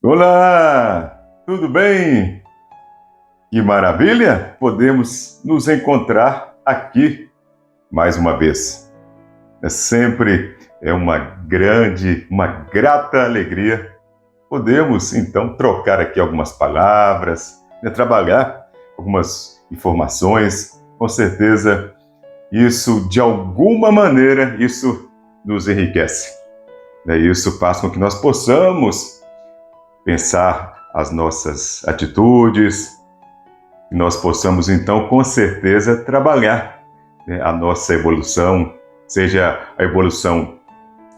Olá, tudo bem? Que maravilha! Podemos nos encontrar aqui mais uma vez. Uma grata alegria. Podemos então trocar aqui algumas palavras, trabalhar algumas informações. Com certeza, isso de alguma maneira isso nos enriquece. Isso faz com que nós possamos pensar as nossas atitudes, que nós possamos então com certeza trabalhar a nossa evolução, seja a evolução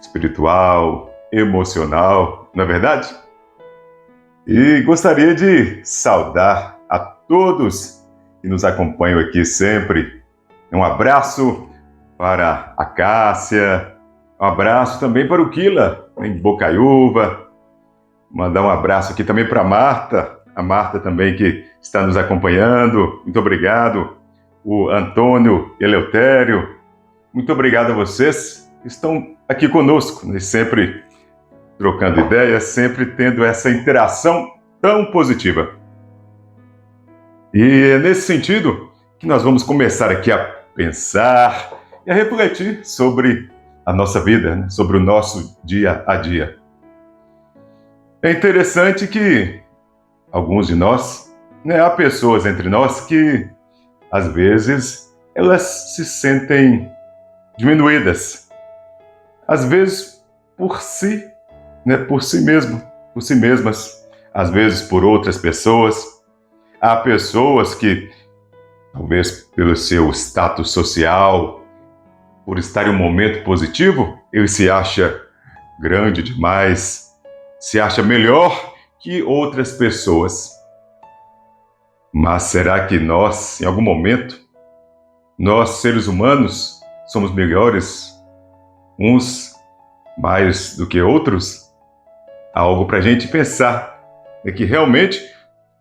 espiritual, emocional, não é verdade? E gostaria de saudar a todos que nos acompanham aqui sempre. Um abraço para a Cássia, um abraço também para o Kila, em Bocaiúva. Mandar um abraço aqui também para a Marta também que está nos acompanhando. Muito obrigado. O Antônio Eleutério, muito obrigado a vocês que estão aqui conosco, sempre trocando ideias, sempre tendo essa interação tão positiva. E é nesse sentido que nós vamos começar aqui a pensar e a refletir sobre a nossa vida, sobre o nosso dia a dia. É interessante que alguns de nós, há pessoas entre nós que, às vezes, elas se sentem diminuídas. Às vezes, por si, por si mesmo, por si mesmas. Às vezes, por outras pessoas. Há pessoas que, talvez pelo seu status social, por estar em um momento positivo, ele se acha grande demais, se acha melhor que outras pessoas. Mas será que nós, em algum momento, nós seres humanos, somos melhores uns mais do que outros? Há algo para a gente pensar, que realmente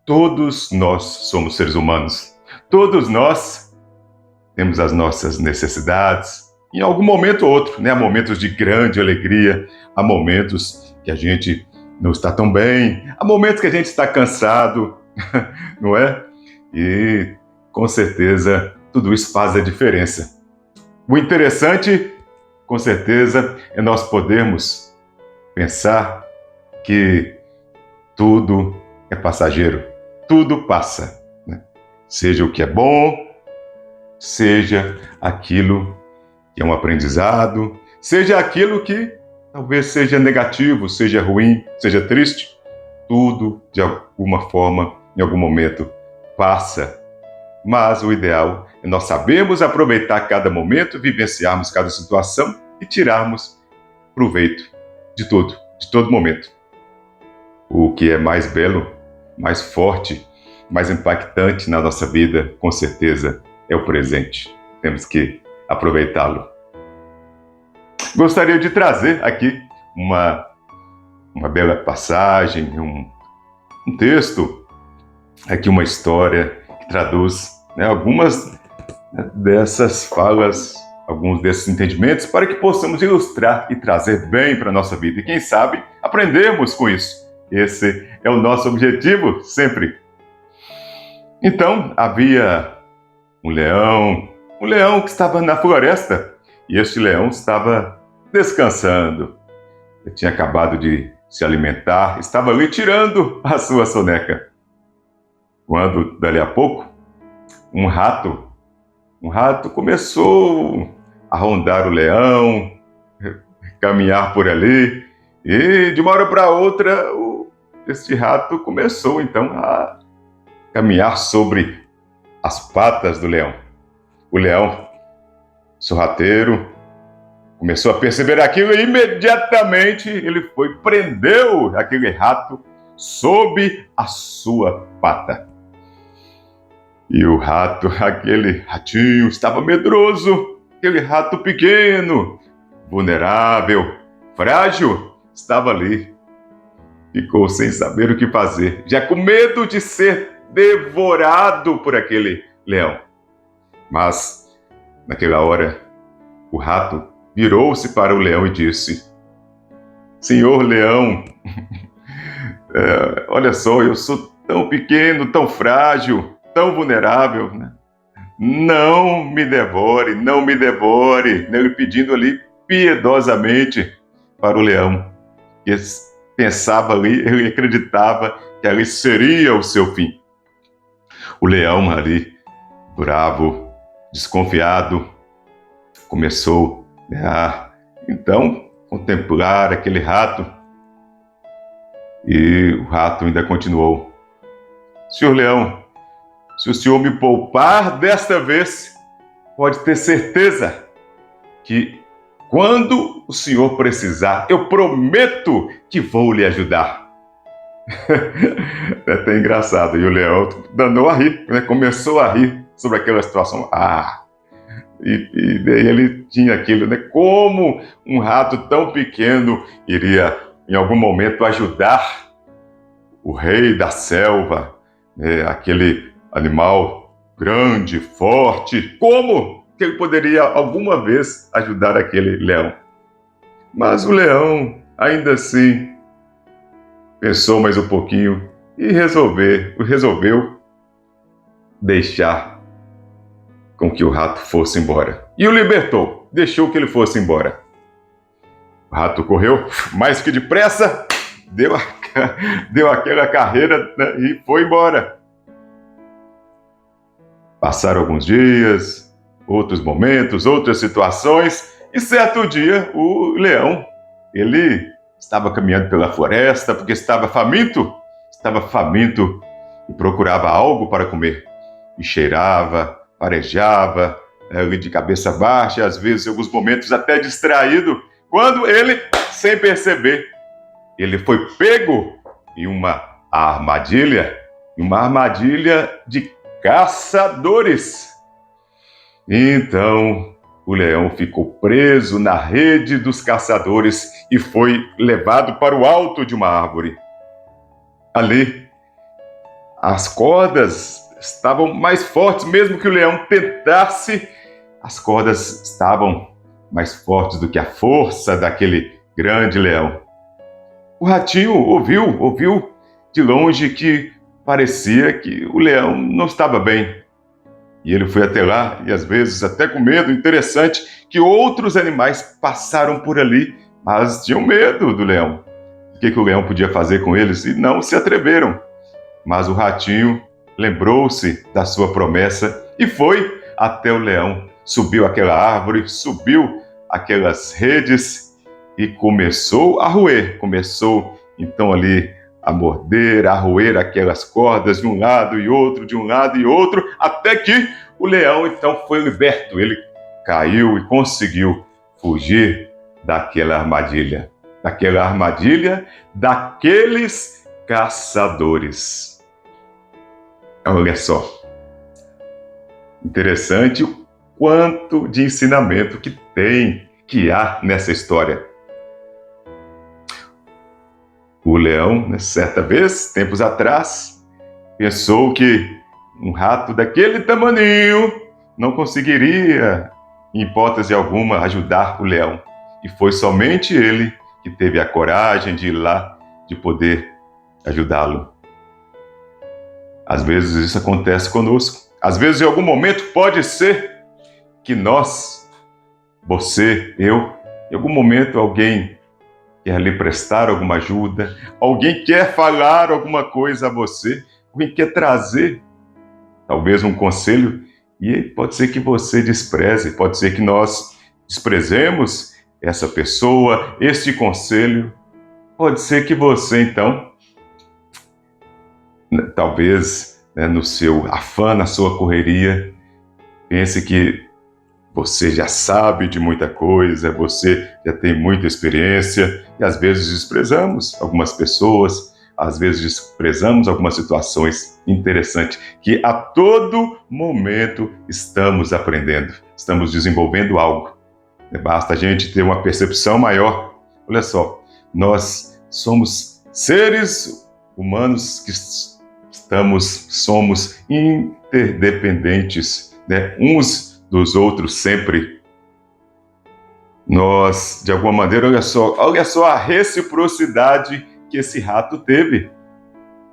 todos nós somos seres humanos. Todos nós temos as nossas necessidades, em algum momento ou outro, Há momentos de grande alegria, há momentos que a gente não está tão bem, há momentos que a gente está cansado, não é? E, com certeza, tudo isso faz a diferença. O interessante, com certeza, é nós podermos pensar que tudo é passageiro, tudo passa, Seja o que é bom, seja aquilo que é um aprendizado, seja aquilo que talvez seja negativo, seja ruim, seja triste, tudo de alguma forma, em algum momento, passa. Mas o ideal é nós sabermos aproveitar cada momento, vivenciarmos cada situação e tirarmos proveito de tudo, de todo momento. O que é mais belo, mais forte, mais impactante na nossa vida, com certeza, é o presente. Temos que aproveitá-lo. Gostaria de trazer aqui uma bela passagem, um texto, aqui uma história que traduz algumas dessas falas, alguns desses entendimentos, para que possamos ilustrar e trazer bem para a nossa vida. E quem sabe aprendermos com isso. Esse é o nosso objetivo sempre. Então, havia um leão que estava na floresta, e este leão estava descansando. Ele tinha acabado de se alimentar, estava ali tirando a sua soneca. Quando, dali a pouco, um rato começou a rondar o leão, caminhar por ali, e de uma hora para outra, este rato começou então a caminhar sobre as patas do leão. O leão, sorrateiro, começou a perceber aquilo e imediatamente ele prendeu aquele rato sob a sua pata. E o rato, aquele ratinho, estava medroso. Aquele rato pequeno, vulnerável, frágil, estava ali. Ficou sem saber o que fazer, já com medo de ser devorado por aquele leão. Mas, naquela hora, o rato virou-se para o leão e disse: Senhor leão, Olha só, eu sou tão pequeno, tão frágil, tão vulnerável, né? Não me devore, não me devore. Ele pedindo ali piedosamente para o leão. Ele pensava ali, ele acreditava que ali seria o seu fim. O leão ali, bravo, desconfiado, começou a então contemplar aquele rato. E o rato ainda continuou: Senhor leão, se o senhor me poupar desta vez, pode ter certeza que quando o senhor precisar, eu prometo que vou lhe ajudar. É até engraçado. E o leão danou a rir, né? Começou a rir sobre aquela situação. E daí ele tinha aquilo, né? Como um rato tão pequeno iria, em algum momento, ajudar o rei da selva, né? Aquele animal grande, forte. Como que ele poderia alguma vez ajudar aquele leão? Mas o leão, ainda assim, pensou mais um pouquinho e resolveu deixar com que o rato fosse embora. E o libertou, deixou que ele fosse embora. O rato correu mais que depressa, deu aquela carreira, né, e foi embora. Passaram alguns dias, outros momentos, outras situações, e certo dia o leão, ele estava caminhando pela floresta porque estava faminto e procurava algo para comer. E cheirava, farejava, de cabeça baixa, às vezes em alguns momentos até distraído, quando ele, sem perceber, ele foi pego em uma armadilha de caçadores. Então, o leão ficou preso na rede dos caçadores e foi levado para o alto de uma árvore. Ali, as cordas estavam mais fortes, mesmo que o leão tentasse, as cordas estavam mais fortes do que a força daquele grande leão. O ratinho ouviu de longe que parecia que o leão não estava bem. E ele foi até lá, e às vezes até com medo. Interessante que outros animais passaram por ali, mas tinham medo do leão. O que o leão podia fazer com eles? E não se atreveram. Mas o ratinho lembrou-se da sua promessa e foi até o leão. Subiu aquela árvore, subiu aquelas redes e começou a roer. Começou então ali a morder, a roer aquelas cordas de um lado e outro, de um lado e outro, até que o leão então foi liberto. Ele caiu e conseguiu fugir daquela armadilha daqueles caçadores. Olha só, interessante o quanto de ensinamento que há nessa história. O leão, né, certa vez, tempos atrás, pensou que um rato daquele tamaninho não conseguiria, em hipótese alguma, ajudar o leão. E foi somente ele que teve a coragem de ir lá, de poder ajudá-lo. Às vezes isso acontece conosco. Às vezes, em algum momento, pode ser que nós, você, eu, em algum momento alguém quer lhe prestar alguma ajuda, alguém quer falar alguma coisa a você, alguém quer trazer talvez um conselho, e pode ser que você despreze, pode ser que nós desprezemos essa pessoa, este conselho. Pode ser que você, então, talvez, né, no seu afã, na sua correria, pense que você já sabe de muita coisa, você já tem muita experiência, e às vezes desprezamos algumas pessoas, às vezes desprezamos algumas situações. Interessantes que a todo momento estamos aprendendo, estamos desenvolvendo algo. Basta a gente ter uma percepção maior. Olha só, nós somos seres humanos que somos interdependentes, né? Uns dos outros sempre. Nós, de alguma maneira, olha só a reciprocidade que esse rato teve.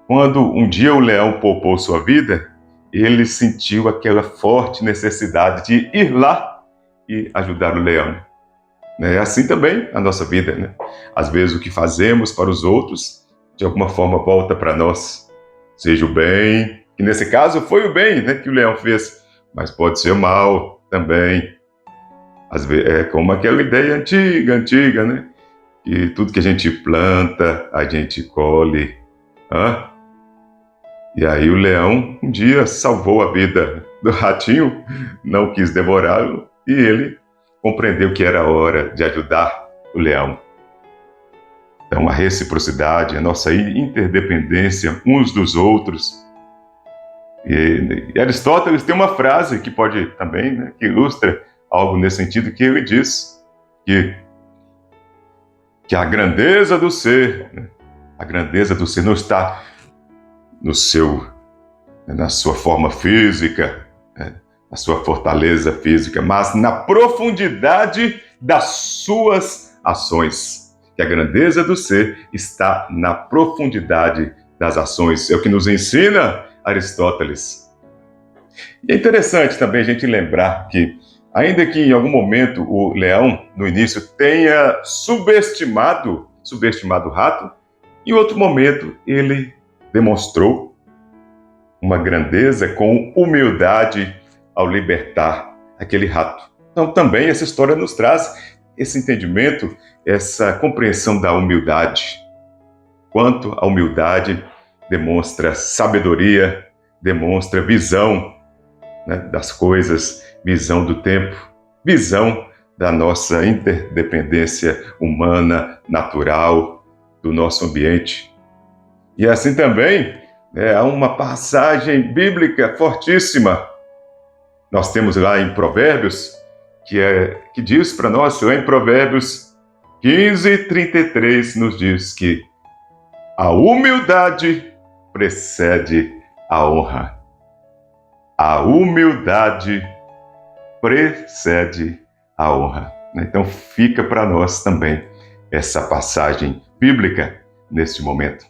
Quando um dia o leão poupou sua vida, ele sentiu aquela forte necessidade de ir lá e ajudar o leão. É assim também a nossa vida, né? Às vezes o que fazemos para os outros, de alguma forma volta para nós. Seja o bem, que nesse caso foi o bem, né, que o leão fez, mas pode ser o mal também. Às vezes, é como aquela ideia antiga, né? Que tudo que a gente planta, a gente colhe. Hã? E aí o leão um dia salvou a vida do ratinho, não quis devorá-lo, e ele compreendeu que era hora de ajudar o leão. Então a reciprocidade, a nossa interdependência uns dos outros. E Aristóteles tem uma frase que pode também, né, que ilustra algo nesse sentido, que ele diz que a grandeza do ser, né, a grandeza do ser não está na sua forma física, né, na sua fortaleza física, mas na profundidade das suas ações. Que a grandeza do ser está na profundidade das ações. É o que nos ensina Aristóteles. E é interessante também a gente lembrar que, ainda que em algum momento o leão, no início, tenha subestimado o rato, em outro momento ele demonstrou uma grandeza com humildade ao libertar aquele rato. Então também essa história nos traz esse entendimento, essa compreensão da humildade. Quanto a humildade demonstra sabedoria, demonstra visão, né, das coisas, visão do tempo, visão da nossa interdependência humana, natural, do nosso ambiente. E assim também, há uma passagem bíblica fortíssima. Nós temos lá em Provérbios, que diz para nós, lá em Provérbios 15:33, nos diz que a humildade precede a honra. A humildade precede a honra. Então fica para nós também essa passagem bíblica neste momento.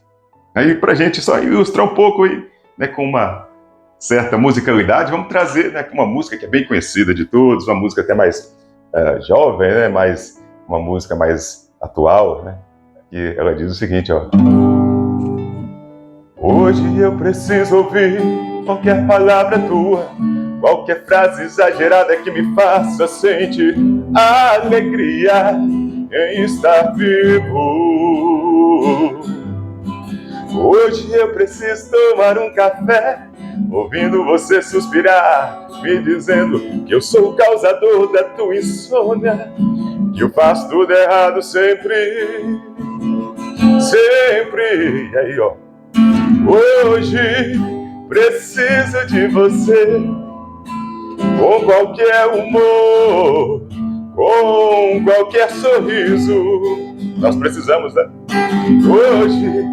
Aí para a gente só ilustrar um pouco aí, né, com uma certa musicalidade, vamos trazer, né, uma música que é bem conhecida de todos, uma música até mais jovem, né, uma música mais atual, né, que ela diz o seguinte, ó: hoje eu preciso ouvir qualquer palavra tua, qualquer frase exagerada que me faça sentir alegria em estar vivo. Hoje eu preciso tomar um café, ouvindo você suspirar, me dizendo que eu sou o causador da tua insônia, que eu faço tudo errado sempre, sempre. E aí, ó, hoje preciso de você, com qualquer humor, com qualquer sorriso. Nós precisamos, né? Hoje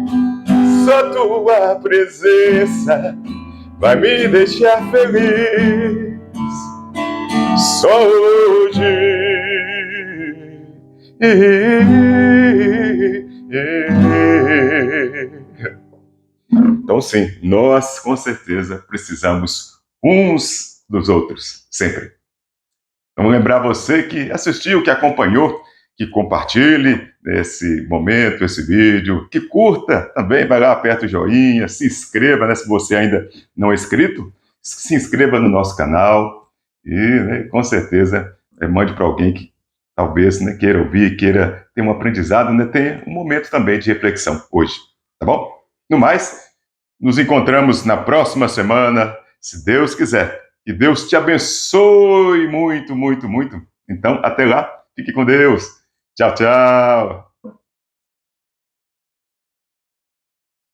só tua presença vai me deixar feliz. Só hoje. Então, sim, nós com certeza precisamos uns dos outros, sempre. Vamos lembrar você que assistiu, que acompanhou, que compartilhe esse momento, esse vídeo, que curta também, vai lá, aperta o joinha, se inscreva, né, se você ainda não é inscrito, se inscreva no nosso canal e, né, com certeza, mande para alguém que talvez, né, queira ouvir, queira ter um aprendizado, né, ter um momento também de reflexão hoje, tá bom? No mais, nos encontramos na próxima semana, se Deus quiser. Que Deus te abençoe muito, muito, muito. Então, até lá. Fique com Deus. Tchau, tchau.